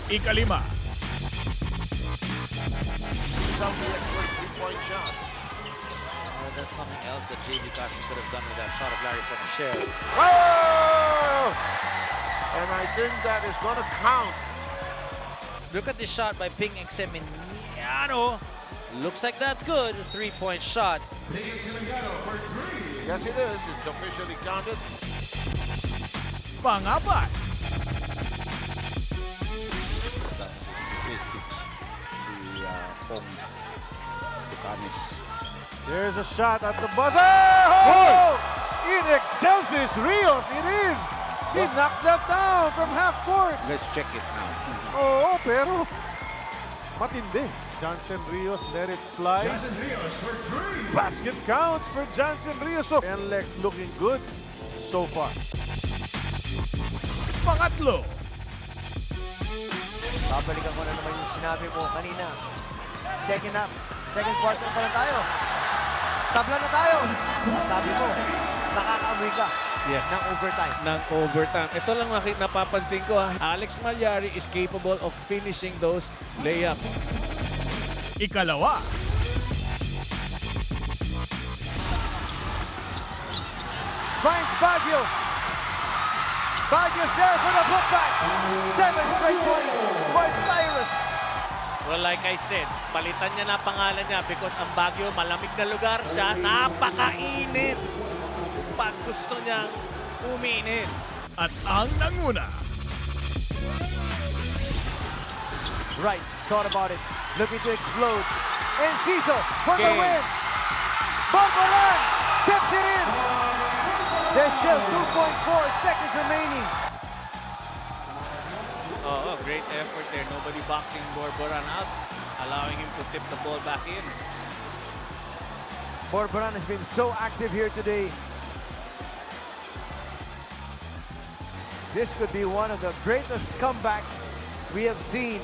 Ikalima. Something expert three-point shot. There's nothing else that JV Kashi could have done with that shot of Larry from Michelle. Oh! And I think that is going to count. Look at this shot by Ping Exeminiano. Looks like that's good. 3-point shot. Yes, it is. It's officially counted. Pangapat. Statistics si Pong Tucanes. There's a shot at the buzzer. Oh! In excelsis Rios, it is. He knocks that down from half court. Let's check it now. Oo, pero matindi. Johnson Rios let it fly. Johnson Rios for three. Basket counts for Johnson Rios. So, NLEX looking good so far. Pangatlo. Babalikan ko na naman yung sinabi mo kanina. Second quarter pa lang tayo. Tabla na tayo. Sabi mo, nakakaamoy ka ng overtime. Ng overtime. Ito lang napapansin ko Alex Malyari is capable of finishing those layups. Ikalawa. Finds Baguio. Baguio's there for the putback. 7 straight points for Cyrus. Well, like I said, palitan niya na pangalan niya because ang Baguio, malamig na lugar siya, napakainit. Pag gusto niyang uminit. At ang nanguna. Right, thought about it. Looking to explode. Enciso for the Okay. win. Borbolan tips it in. There's still 2.4 seconds remaining. Oh, great effort there. Nobody boxing Borboran out, allowing him to tip the ball back in. Borbolan has been so active here today. This could be one of the greatest comebacks we have seen